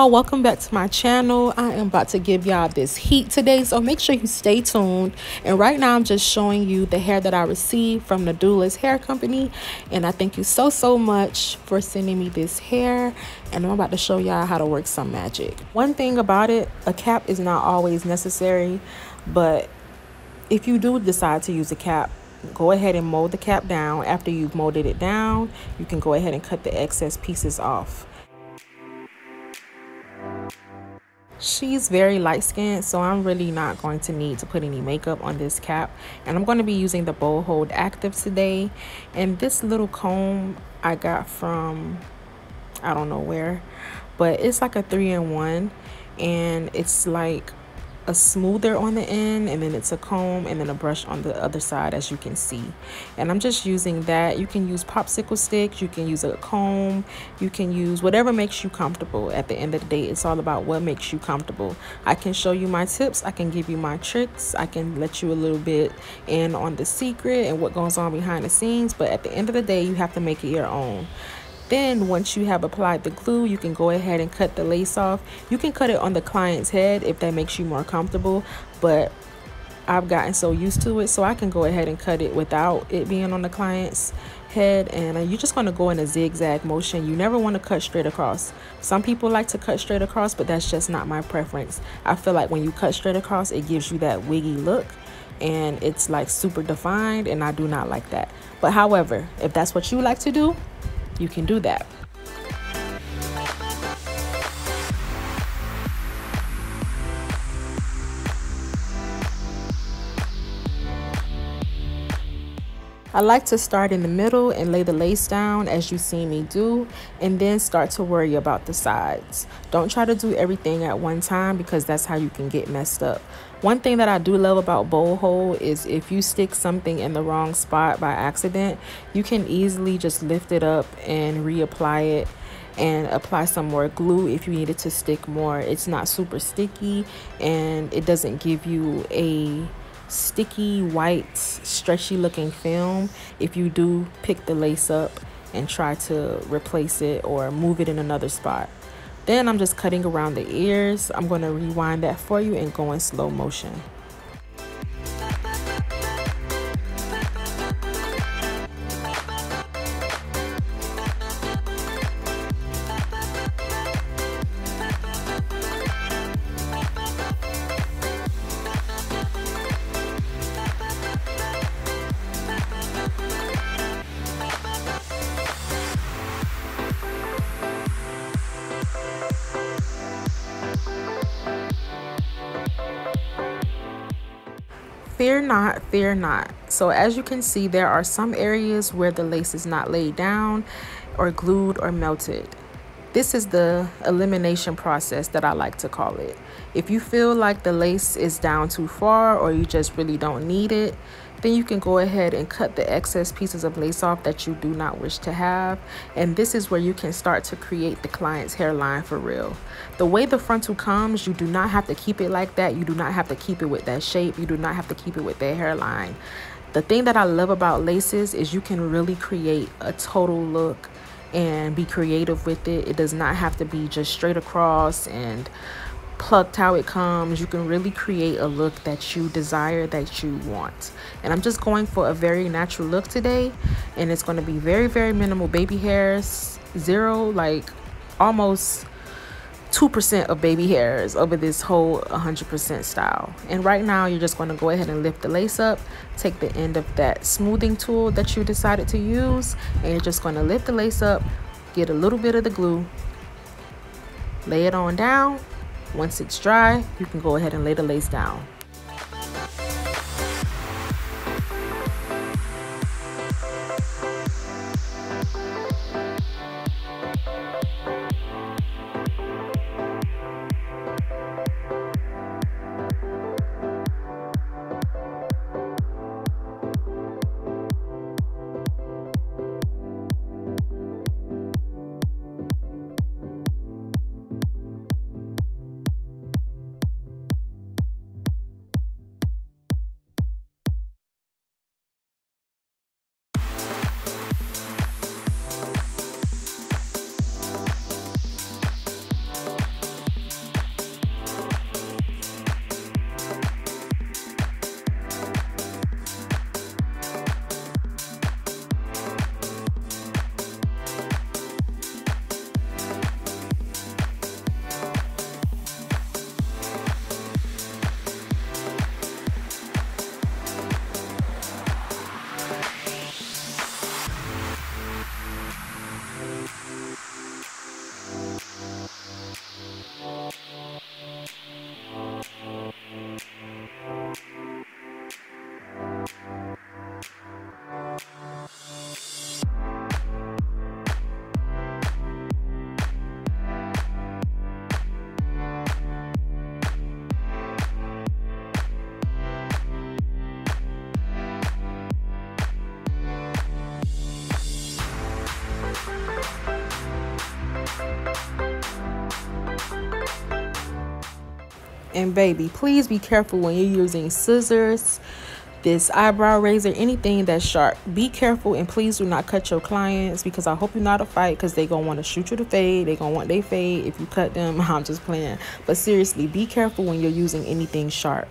y'all, welcome back to my channel. I am about to give y'all this heat today, so make sure you stay tuned. And right now I'm just showing you the hair that I received from Nadula's Hair Company, and I thank you so much for sending me this hair. And I'm about to show y'all how to work some magic. One thing about it, a cap is not always necessary, but if you do decide to use a cap, go ahead and mold the cap down. After you've molded it down, you can go ahead and cut the excess pieces off. She's very light skinned, so I'm really not going to need to put any makeup on this cap. And I'm going to be using the Bold Hold Active today. And this little comb I got from, I don't know where, but it's like a 3-in-1, and it's like a smoother on the end, and then it's a comb, and then a brush on the other side, as you can see. And I'm just using that. You can use popsicle sticks, you can use a comb, you can use whatever makes you comfortable. At the end of the day, it's all about what makes you comfortable. I can show you my tips, I can give you my tricks, I can let you a little bit in on the secret and what goes on behind the scenes, but at the end of the day, you have to make it your own. Then once you have applied the glue, you can go ahead and cut the lace off. You can cut it on the client's head if that makes you more comfortable, but I've gotten so used to it, so I can go ahead and cut it without it being on the client's head. And you're just going to go in a zigzag motion. You never want to cut straight across. Some people like to cut straight across, but that's just not my preference. I feel like when you cut straight across, it gives you that wiggy look, and it's like super defined, and I do not like that. But however, if that's what you like to do, you can do that. I like to start in the middle and lay the lace down as you see me do, and then start to worry about the sides. Don't try to do everything at one time, because that's how you can get messed up. One thing that I do love about Bold Hold is if you stick something in the wrong spot by accident, you can easily just lift it up and reapply it and apply some more glue if you need it to stick more. It's not super sticky, and it doesn't give you a sticky white stretchy looking film if you do pick the lace up and try to replace it or move it in another spot. Then I'm just cutting around the ears. I'm going to rewind that for you and go in slow motion. Fear not, fear not. So as you can see, there are some areas where the lace is not laid down or glued or melted. This is the elimination process that I like to call it. If you feel like the lace is down too far, or you just really don't need it, then you can go ahead and cut the excess pieces of lace off that you do not wish to have. And this is where you can start to create the client's hairline for real. The way the frontal comes, you do not have to keep it like that. You do not have to keep it with that shape. You do not have to keep it with that hairline. The thing that I love about laces is you can really create a total look and be creative with it. It does not have to be just straight across and plucked how it comes. You can really create a look that you desire, that you want. And I'm just going for a very natural look today, and it's going to be very minimal baby hairs, zero, like almost 2% of baby hairs over this whole 100% style. And right now you're just going to go ahead and lift the lace up, take the end of that smoothing tool that you decided to use, and you're just going to lift the lace up, get a little bit of the glue, lay it on down. Once it's dry, you can go ahead and lay the lace down. And baby, please be careful when you're using scissors, this eyebrow razor, anything that's sharp. Be careful, and please do not cut your clients, because I hope you're not a fight, because they gonna want to shoot you to fade. They gonna want they fade if you cut them. I'm just playing, but seriously, be careful when you're using anything sharp.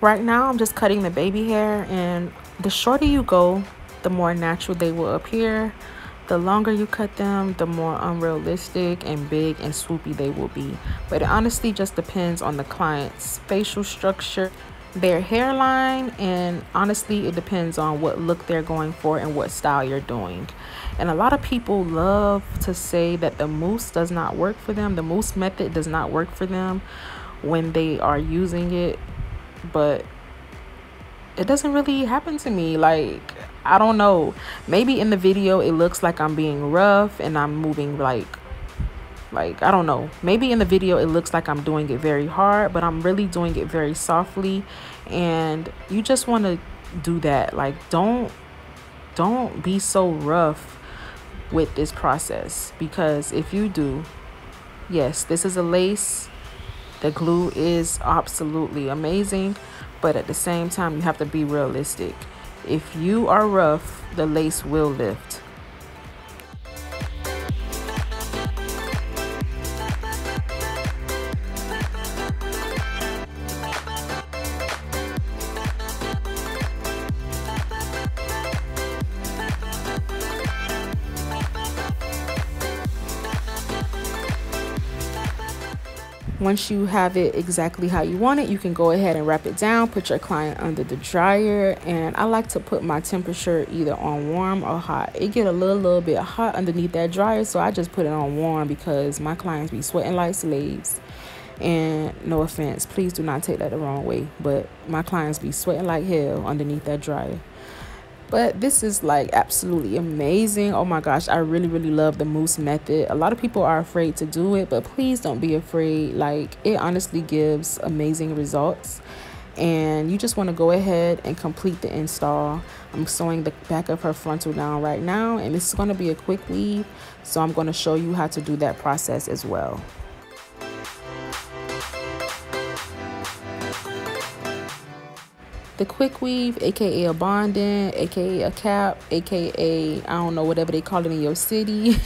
Right now, I'm just cutting the baby hair, and the shorter you go, the more natural they will appear. The longer you cut them, the more unrealistic and big and swoopy they will be. But it honestly just depends on the client's facial structure, their hairline, and honestly, it depends on what look they're going for and what style you're doing. And a lot of people love to say that the mousse does not work for them. The mousse method does not work for them when they are using it. But it doesn't really happen to me. Like, I don't know, maybe in the video it looks like I'm being rough and I'm moving like I don't know, maybe in the video it looks like I'm doing it very hard, but I'm really doing it very softly. And you just want to do that. Like, don't be so rough with this process, because if you do, yes, this is a lace. The glue is absolutely amazing, but at the same time, you have to be realistic. If you are rough, the lace will lift. Once you have it exactly how you want it, you can go ahead and wrap it down, put your client under the dryer. And I like to put my temperature either on warm or hot. It get a little bit hot underneath that dryer, so I just put it on warm, because my clients be sweating like slaves. And no offense, please do not take that the wrong way, but my clients be sweating like hell underneath that dryer. But this is like absolutely amazing. Oh my gosh, I really love the mousse method. A lot of people are afraid to do it, but please don't be afraid. Like, it honestly gives amazing results. And you just want to go ahead and complete the install. I'm sewing the back of her frontal down right now, and this is going to be a quick weave, so I'm going to show you how to do that process as well. The quick weave, aka a bonding, aka a cap, aka I don't know, whatever they call it in your city.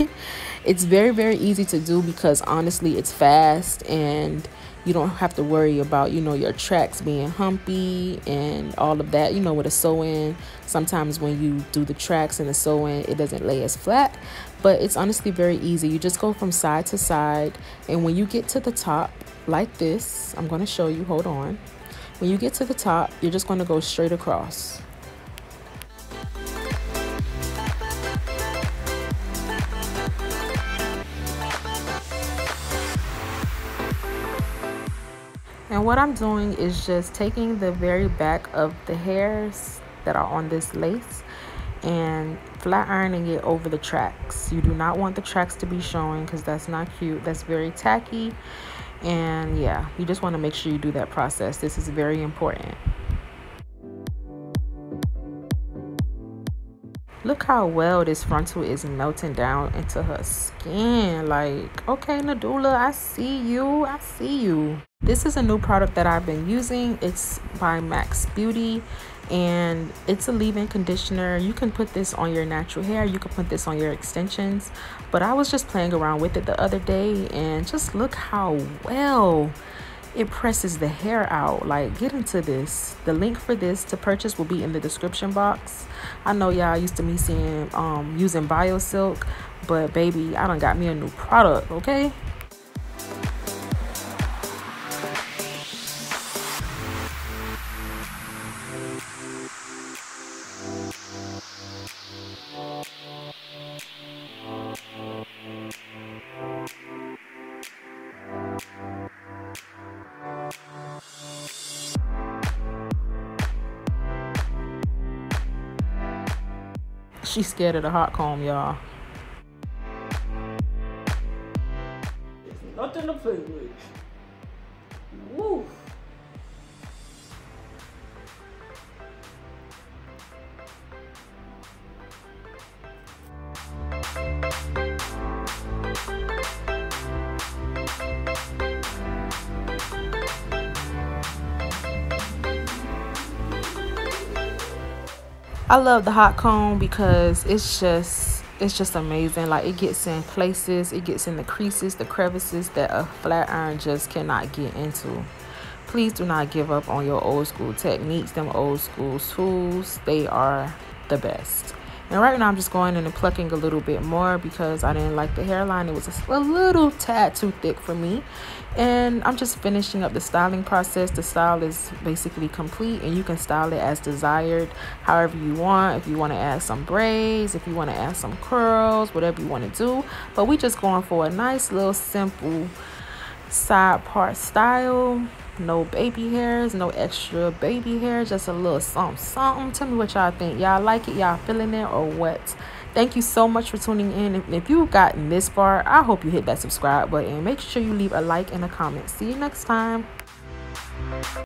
It's very easy to do, because honestly it's fast, and you don't have to worry about, you know, your tracks being humpy and all of that. You know, with a sew-in, sometimes when you do the tracks and the sew-in, it doesn't lay as flat, but it's honestly very easy. You just go from side to side, and when you get to the top like this, I'm going to show you, hold on. When you get to the top, you're just going to go straight across. And what I'm doing is just taking the very back of the hairs that are on this lace and flat ironing it over the tracks. You do not want the tracks to be showing, because that's not cute. That's very tacky. And yeah, you just want to make sure you do that process. This is very important. Look how well this frontal is melting down into her skin. Like, okay, Nadula, I see you. This is a new product that I've been using. It's by Max Beauty, and it's a leave-in conditioner. You can put this on your natural hair, you can put this on your extensions, but I was just playing around with it the other day, and just look how well it presses the hair out. Like, get into this. The link for this to purchase will be in the description box. I know y'all used to me seeing using BioSilk, but baby, I done got me a new product, okay? She's scared of the hot comb, y'all. Nothing to play with. Woo. I love the hot comb because it's just amazing. Like, it gets in places, it gets in the creases, the crevices that a flat iron just cannot get into. Please do not give up on your old school techniques. Them old school tools, they are the best. And right now I'm just going in and plucking a little bit more because I didn't like the hairline. It was a little tad too thick for me. And I'm just finishing up the styling process. The style is basically complete, and you can style it as desired, however you want. If you want to add some braids, if you want to add some curls, whatever you want to do. But we just going for a nice little simple side part style. No baby hairs, no extra baby hair, just a little something. Tell me what y'all think. Y'all like it? Y'all feeling it or what? Thank you so much for tuning in. If you've gotten this far, I hope you hit that subscribe button. Make sure you leave a like and a comment. See you next time.